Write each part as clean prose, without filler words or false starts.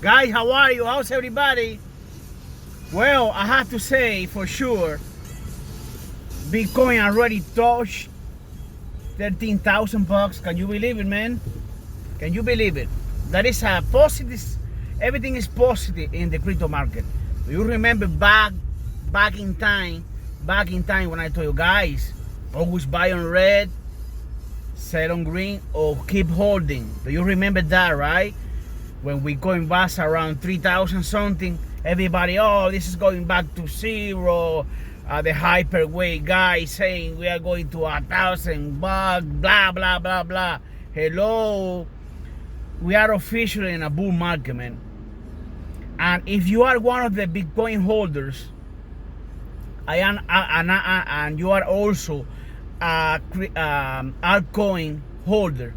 Guys, how are you? How's everybody? Well, I have to say for sure, Bitcoin already touched 13,000 bucks. Can you believe it, man? Can you believe it? That is a positive. Everything is positive in the crypto market. You remember back in time when I told you guys, always buy on red, sell on green, or keep holding. Do you remember that, right? When we going back around 3,000 something, everybody, oh, this is going back to zero. The hyperweight guy saying we are going to 1,000 bucks, blah, blah, blah, blah. Hello. We are officially in a bull market, man. And if you are one of the Bitcoin holders, and you are also a altcoin holder,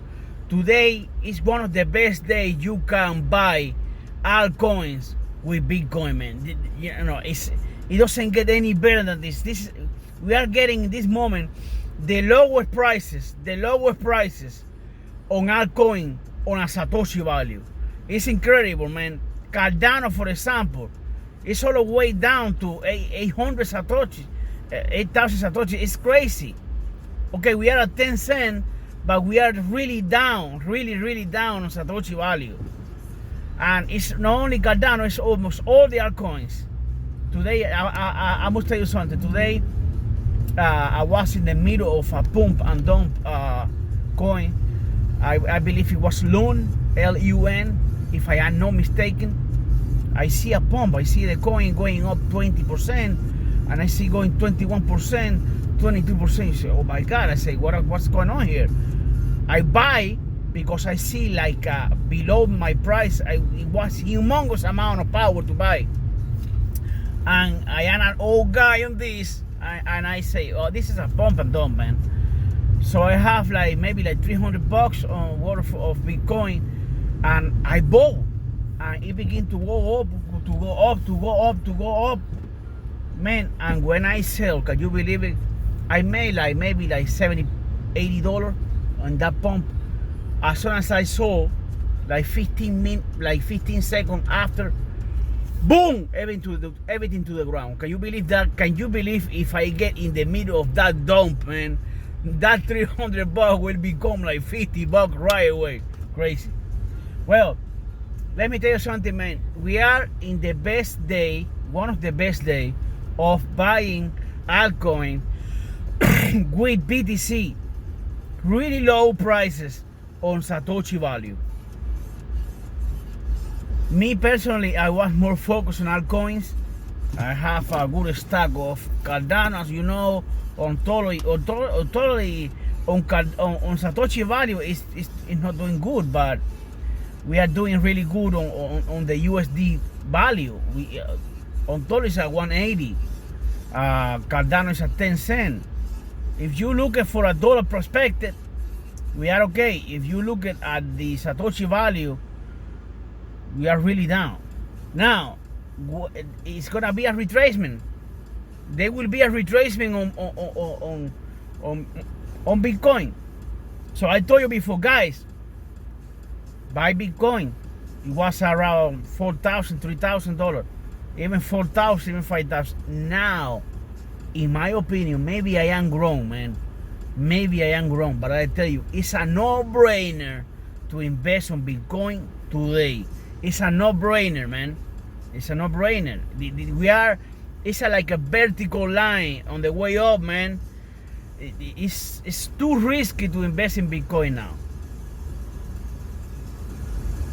today is one of the best days you can buy altcoins with Bitcoin, man. You know, it doesn't get any better than this. We are getting in this moment the lowest prices on altcoin on a satoshi value. It's incredible, man. Cardano, for example, it's all the way down to 800 satoshi, 8,000 satoshi. It's crazy. Okay, we are at 10 cents, but we are really down, really down on satoshi value. And it's not only Cardano, it's almost all the altcoins. Today, I must tell you something. Today, I was in the middle of a pump and dump coin. I believe it was LUN, L-U-N, if I am not mistaken. I see a pump. I see the coin going up 20%, and I see going 21%, 22%. You say, oh my God. I say, what's going on here? I buy because I see like below my price, it was humongous amount of power to buy. And I am an old guy on this, and I say, oh, this is a pump and dump, man. So I have maybe $300 on worth of Bitcoin, and I bought, and it began to go up, man. And when I sell, can you believe it? I made maybe $70, $80 on that pump. As soon as I saw, 15 seconds after, boom, everything to the ground. Can you believe that? Can you believe if I get in the middle of that dump, man, that $300 will become $50 right away? Crazy. Well, let me tell you something, man. We are in the best day, one of the best days of buying altcoin with BTC. Really low prices on satoshi value. Me personally, I was more focused on altcoins. I have a good stack of Cardano, as you know, on satoshi value is not doing good, but we are doing really good on the USD value. We on Toro is at 180. Cardano is at 10 cents. If you look at for a dollar perspective, we are okay. If you look at the satoshi value, we are really down. Now, it's gonna be a retracement. There will be a retracement on Bitcoin. So I told you before, guys, buy Bitcoin. It was around $4,000, $3,000, even $4,000, even $5,000. Now, in my opinion, maybe I am wrong, man. Maybe I am wrong, but I tell you, it's a no-brainer to invest on Bitcoin today. It's a no-brainer, man. It's a no-brainer. It's like a vertical line on the way up, man. It's too risky to invest in Bitcoin now.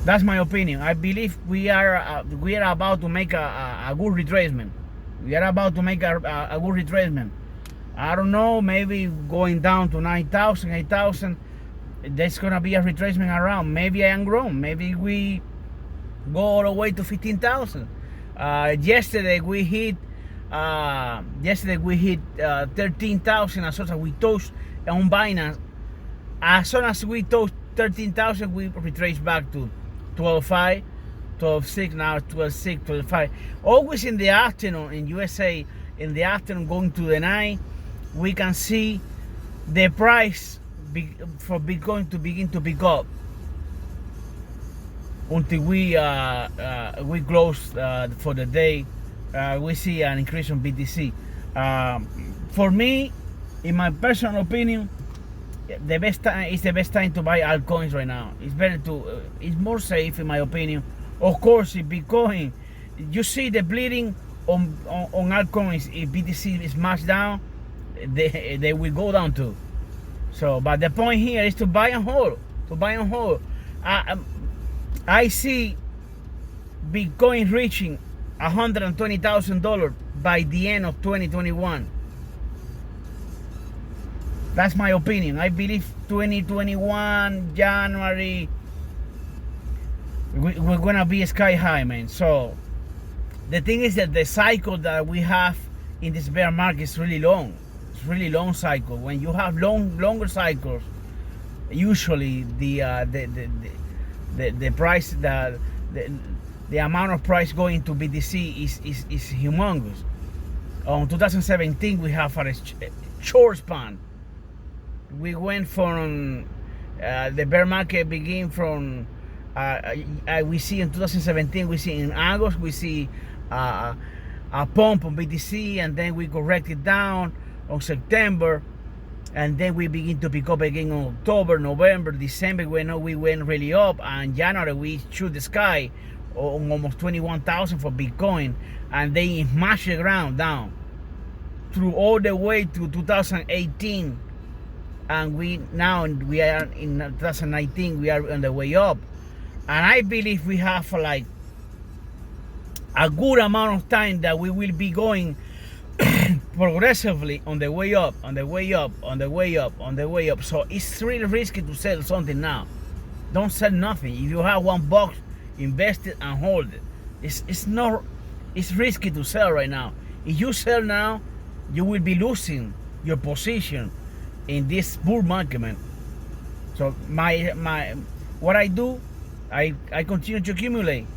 That's my opinion. I believe we are about to make a good retracement. We are about to make a good retracement. I don't know, maybe going down to 9,000, 8,000. There's gonna be a retracement around. Maybe I am wrong. Maybe we go all the way to 15,000. Yesterday we hit 13,000 as soon as we touched on Binance. As soon as we touched 13,000, we retrace back to 12.5, 12.6, now 12.6, 12.5. Always in the afternoon in USA, in the afternoon going to the night, we can see the price for Bitcoin to begin to pick up. until we close for the day. We see an increase on BTC. For me, in my personal opinion, the best time to buy altcoins right now. It's better to it's more safe in my opinion. Of course, if Bitcoin, you see the bleeding on altcoins. If BTC is mashed down, they will go down too. So, but the point here is to buy and hold. To buy and hold. I see Bitcoin reaching $120,000 by the end of 2021. That's my opinion. I believe 2021 January we're gonna be sky high, man. So the thing is that the cycle that we have in this bear market is really long. It's really long cycle. When you have longer cycles, usually the price the amount of price going to BTC is humongous. On 2017 we have a short span. We went from the bear market begin from we see in 2017, we see in August, we see a pump on BTC, and then we correct it down on September, and then we begin to pick up again on October, November, December. We went really up, and January we shoot the sky on almost 21,000 for Bitcoin, and they smash the ground down through all the way to 2018. And we are in 2019, we are on the way up, and I believe we have like a good amount of time that we will be going progressively on the way up, on the way up, on the way up, on the way up. So it's really risky to sell something now. Don't sell nothing. If you have $1, invest it and hold it. It's risky to sell right now. If you sell now, you will be losing your position in this bull market, man. So what I do, I continue to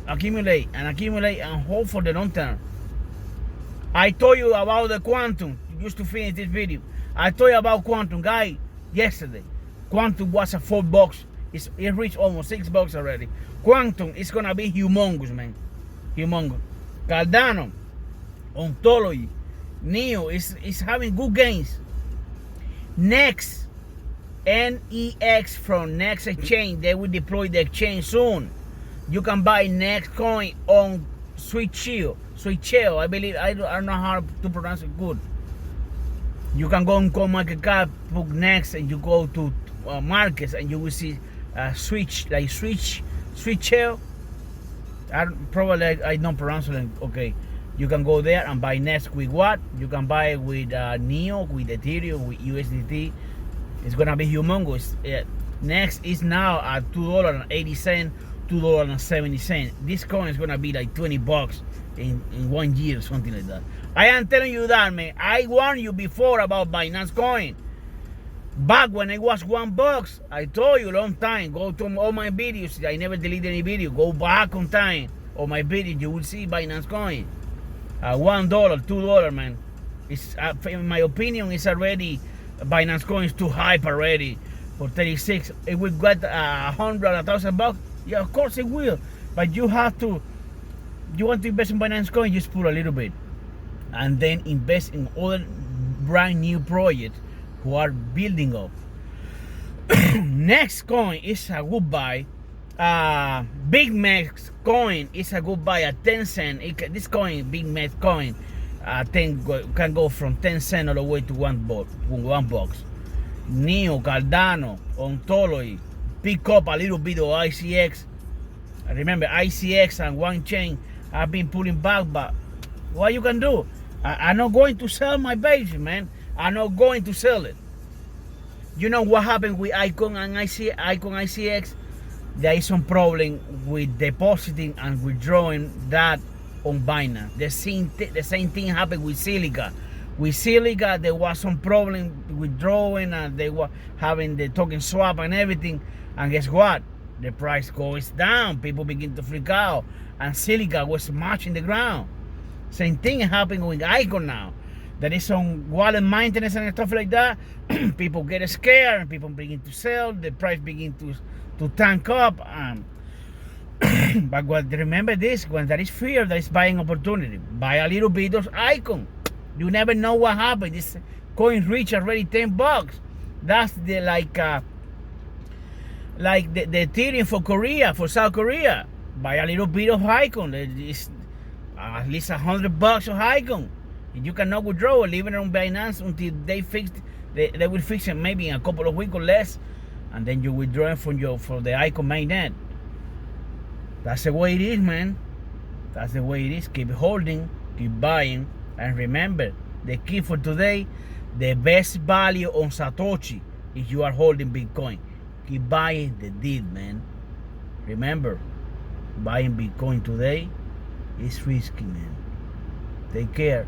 accumulate and hold for the long term. I told you about the quantum just to finish this video. I told you about quantum, guy, yesterday. Quantum was at $4. It reached almost $6 already. Quantum is gonna be humongous, man. Humongous. Cardano, Ontology, Neo is having good gains. Next, NEX from Next Exchange, they will deploy the exchange soon. You can buy Next coin on Switcheo, I believe. I don't know how to pronounce it good. You can go on CoinMarketCap, book Next, and you go to markets, and you will see Switcheo. I don't pronounce it okay. You can go there and buy Next with what? You can buy it with Neo, with Ethereum, with USDT. It's gonna be humongous. Next is now at $2.80, $2.70. This coin is gonna be like $20 in 1 year, something like that. I am telling you that, man. I warned you before about Binance coin. Back when it was $1, I told you a long time. Go to all my videos. I never deleted any video. Go back on time on my videos. You will see Binance coin. $1, $2, man. It's in my opinion, it's already Binance coin is too hype already for 36. It will get $100, $1,000. Yeah, of course it will. But you want to invest in Binance coin, just put a little bit, and then invest in other brand new projects who are building up. Next coin is a good buy. Bitmex coin is a good buy at 10 cents. This coin, Bitmex coin, can go from 10 cents all the way to $1. Neo, Cardano, Ontology, pick up a little bit of ICX. Remember, ICX and One Chain have been pulling back, but what you can do? I'm not going to sell my base, man. I'm not going to sell it. You know what happened with Icon and ICX? There is some problem with depositing and withdrawing that on Binance. The same thing happened with Silica. With Silica, there was some problem withdrawing, and they were having the token swap and everything. And guess what? The price goes down. People begin to freak out, and Silica was smashing the ground. Same thing happened with Icon now. There is some wallet maintenance and stuff like that. People get scared and people begin to sell. The price begin to tank up. But remember this: when there is fear, there is buying opportunity. Buy a little bit of icon. You never know what happened. This coin reached already $10. That's the the Ethereum for Korea, for South Korea. Buy a little bit of icon. It's at least $100 of icon. You cannot withdraw it. Leave it on Binance until they fix. They will fix it maybe in a couple of weeks or less, and then you withdraw it from the icon mainnet. That's the way it is, man. That's the way it is. Keep holding, keep buying, and remember the key for today: the best value on Satoshi is you are holding Bitcoin. Keep buying the deed, man. Remember, buying Bitcoin today is risky, man. Take care.